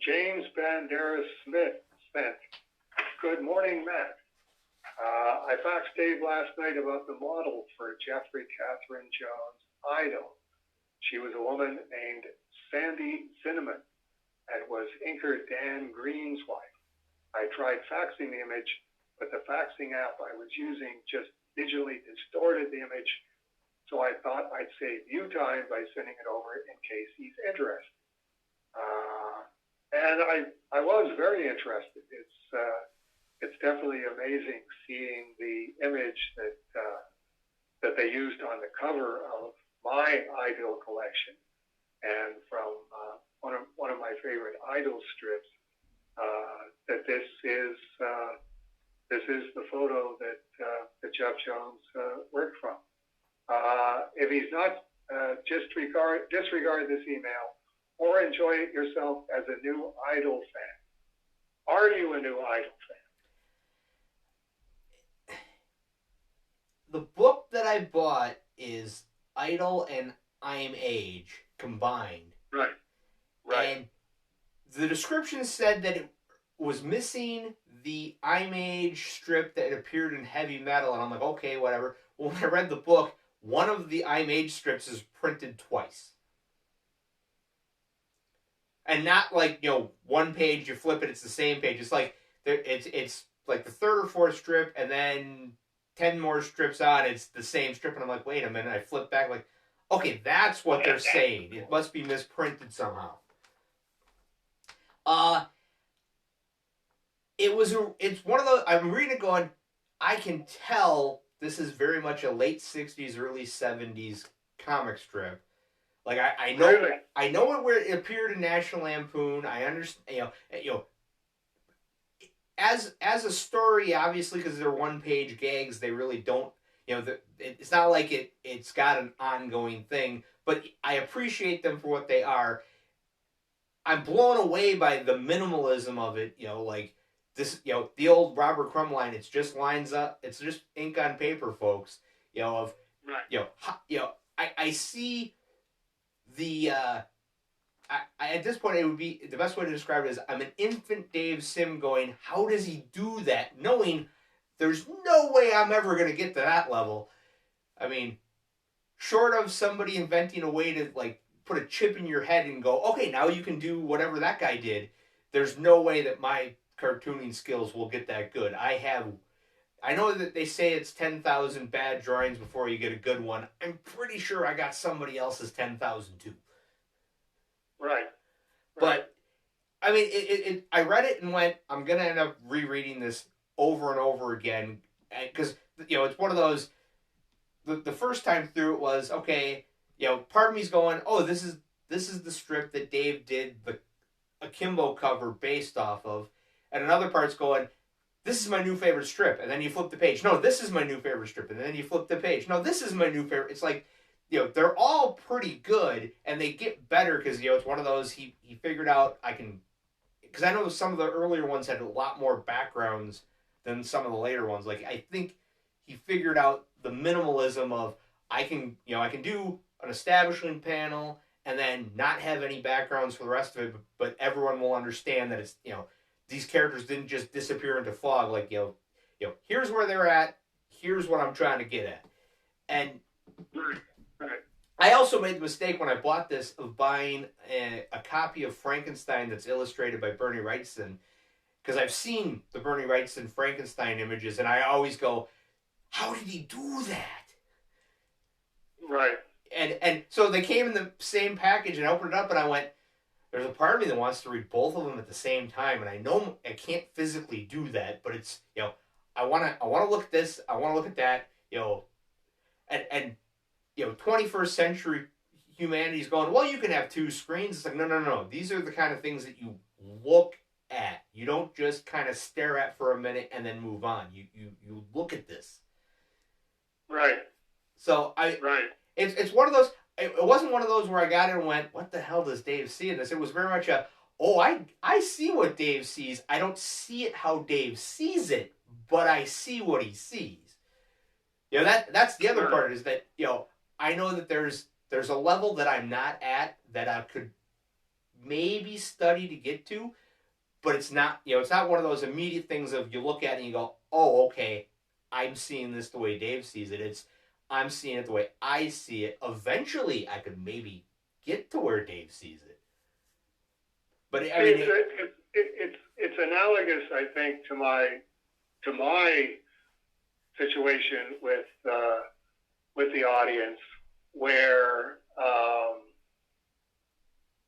James Banderas Smith sent, "Good morning, Matt. I faxed Dave last night about the model for Jeffrey Catherine Jones' Idyl. She was a woman named Sandy Cinnamon and was inker Dan Green's wife. I tried faxing the image, but the faxing app I was using just digitally distorted the image, so I thought I'd save you time by sending it over in case he's interested." And I was very interested. It's definitely amazing seeing the image that they used on the cover of my Idyl collection, and from one of my favorite Idyl strips. That this is the photo that Jeff Jones worked from. If he's not, disregard this email, or enjoy it yourself as a new Idyl fan. Are you a new Idyl fan? The book that I bought is Idyl and I Am Age combined. Right. And the description said that it was missing the I'm Age strip that appeared in Heavy Metal, and I'm like, okay, whatever. Well, when I read the book, one of the I'm Age strips is printed twice. And not like, one page, you flip it, it's the same page. It's like, it's like the third or fourth strip, and then 10 more strips on, it's the same strip, and I'm like, wait a minute, I flip back, like, okay, that's what they're saying. It must be misprinted somehow. It's one of those, I'm reading it going, I can tell this is very much a late 60s, early 70s comic strip. Like, I know, really? I know it where it appeared in National Lampoon. I understand, as a story, obviously, because they're one-page gags, they really don't, it's not like it's got an ongoing thing, but I appreciate them for what they are. I'm blown away by the minimalism of it, like this, the old Robert Crumb line, it's just lines up, it's just ink on paper, folks, I see the, at this point, it would be, the best way to describe it is, I'm an infant Dave Sim going, how does he do that? Knowing there's no way I'm ever going to get to that level. I mean, short of somebody inventing a way to, like, put a chip in your head and go, okay, now you can do whatever that guy did, there's no way that my cartooning skills will get that good. I know that they say it's 10,000 bad drawings before you get a good one. I'm pretty sure I got somebody else's 10,000 too. Right. But, I mean, I read it and went, I'm going to end up rereading this over and over again. Because, it's one of those, the first time through it was, okay, part of me's going, oh, this is the strip that Dave did the Akimbo cover based off of. And another part's going, this is my new favorite strip. And then you flip the page. No, this is my new favorite strip. And then you flip the page. No, this is my new favorite. It's like, they're all pretty good, and they get better because, it's one of those, he figured out because I know some of the earlier ones had a lot more backgrounds than some of the later ones. Like, I think he figured out the minimalism of, I can do an establishing panel and then not have any backgrounds for the rest of it, but everyone will understand that it's, these characters didn't just disappear into fog. Like, here's where they're at. Here's what I'm trying to get at. And I also made the mistake when I bought this of buying a copy of Frankenstein that's illustrated by Bernie Wrightson, because I've seen the Bernie Wrightson Frankenstein images, and I always go, how did he do that? Right. And so they came in the same package, and I opened it up, and I went, there's a part of me that wants to read both of them at the same time, and I know I can't physically do that, but it's, I want to look at this, I want to look at that, and 21st century humanity's going, well, you can have two screens. It's like, no. These are the kind of things that you look at. You don't just kind of stare at for a minute and then move on. You look at this. Right. So it's one of those. It wasn't one of those where I got it and went, what the hell does Dave see in this? It was very much I see what Dave sees. I don't see it how Dave sees it, but I see what he sees. That's the other part, is that, I know that there's a level that I'm not at that I could maybe study to get to, but it's not, it's not one of those immediate things of you look at it and you go, oh, okay, I'm seeing this the way Dave sees it. It's I'm seeing it the way I see it. Eventually, I could maybe get to where Dave sees it. But I mean, it's analogous, I think, to my situation with the audience, where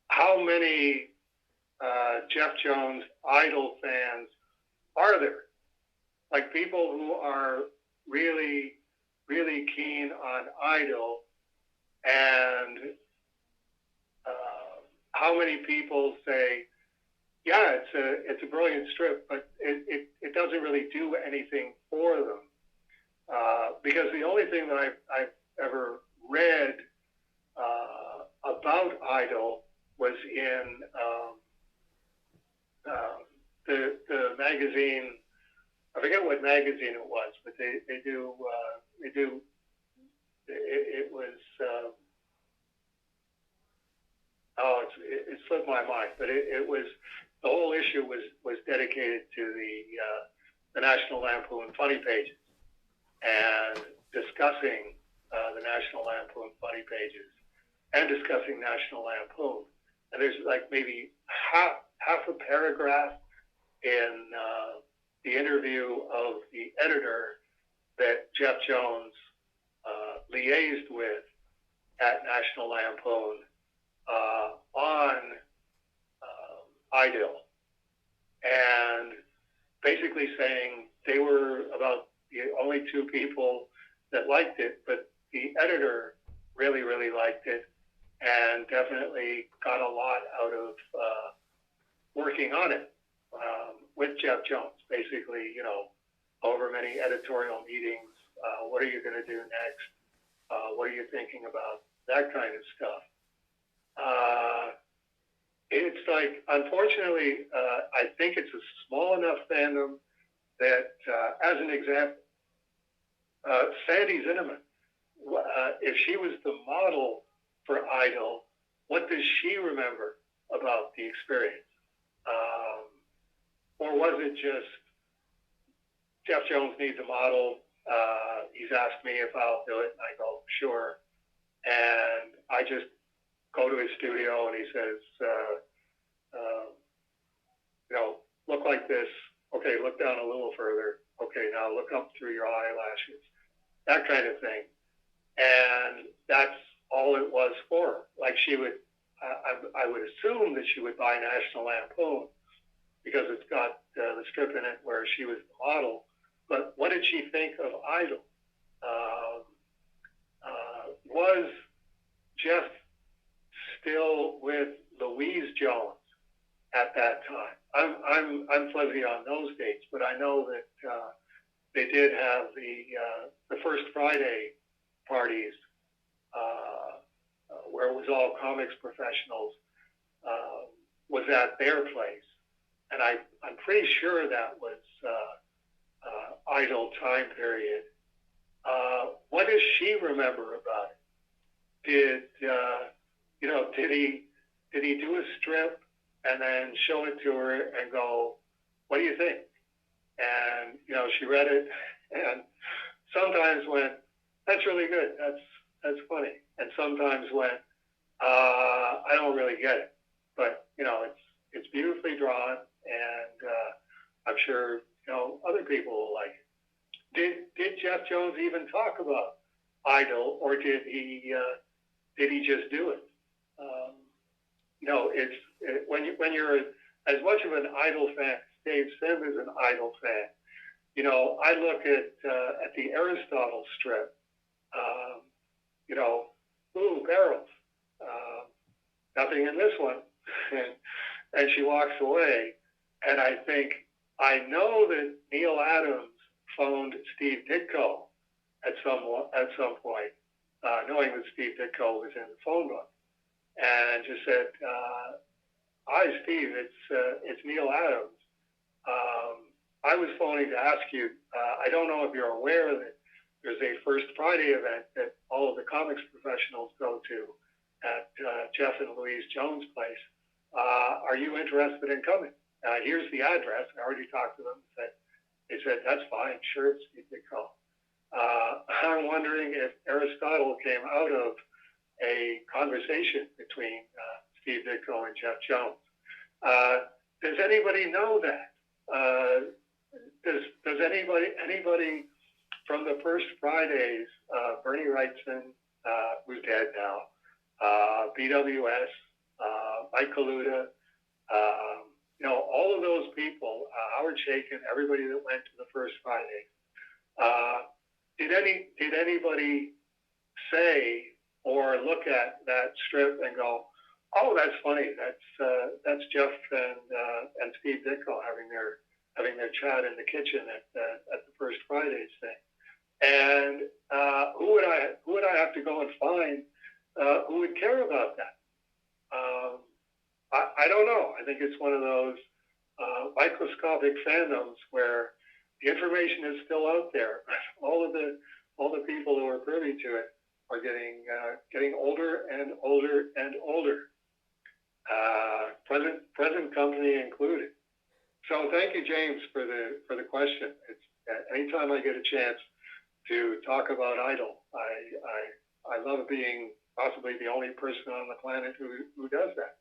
how many Jeff Jones Idyl fans are there? Like people who are really, really keen on Idyl, and how many people say, yeah, it's a brilliant strip, but it doesn't really do anything for them, because the only thing that I've ever read about Idyl was in the magazine. I forget what magazine it was, but they do it was it slipped my mind, but it was, the whole issue was dedicated to the National Lampoon funny pages, and discussing the National Lampoon funny pages, and discussing National Lampoon. And there's like maybe half a paragraph in the interview of the editor that Jeff Jones liaised with at National Lampoon on Idyl, and basically saying they were about the only two people that liked it, but the editor really, really liked it, and definitely got a lot out of working on it with Jeff Jones. Basically, over many editorial meetings, what are you going to do next? What are you thinking about? That kind of stuff. It's like, unfortunately, I think it's a small enough fandom that, as an example, Sandy Zinnemann, if she was the model for Idyl, what does she remember about the experience? Or was it just, Jeff Jones needs a model, he's asked me if I'll do it, and I go, sure. And I just go to his studio, and he says, look like this. Okay, look down a little further. Okay, now look up through your eyelashes. That kind of thing. And that's all it was for her. Like she would, I would assume that she would buy National Lampoon because it's got the strip in it where she was the model. But what did she think of Idyl? Was Jeff still with Louise Jones at that time? I'm fuzzy on those dates, but I know that they did have the First Friday parties where it was all comics professionals, was at their place, and I'm pretty sure that was Idyl time period. What does she remember about it? Did he do a strip and then show it to her and go, what do you think? And, she read it and sometimes went, that's really good. That's funny. And sometimes went, I don't really get it. But, it's beautifully drawn, and I'm sure, other people will like it. Did Jeff Jones even talk about Idyl, or did he just do it? When you're as much of an Idyl fan as Dave Sim is an Idyl fan, I look at the Aristotle strip, ooh, barrels, nothing in this one, and she walks away, and I think, I know that Neil Adams phoned Steve Ditko at some point, knowing that Steve Ditko was in the phone book, and just said, hi, Steve, it's Neil Adams. I was phoning to ask you, I don't know if you're aware that there's a First Friday event that all of the comics professionals go to at Jeff and Louise Jones' place. Are you interested in coming? Here's the address. I already talked to them. They said, that's fine. Sure, Steve Ditko. I'm wondering if Aristotle came out of a conversation between Steve Ditko and Jeff Jones. Does anybody know that? Does anybody from the first Fridays, Bernie Wrightson, who's dead now, BWS, Mike Kaluta, all of those people, Howard Shakin, everybody that went to the first Fridays, did anybody say or look at that strip and go, oh, that's funny. That's Jeff and Steve Ditko having their chat in the kitchen at the first Fridays thing. And who would I have to go and find who would care about that? I don't know. I think it's one of those microscopic fandoms where the information is still out there. All the people who are privy to it are getting older and older and older. Present company included. So thank you, James, for the question. It's anytime I get a chance to talk about Idyl, I love being possibly the only person on the planet who does that.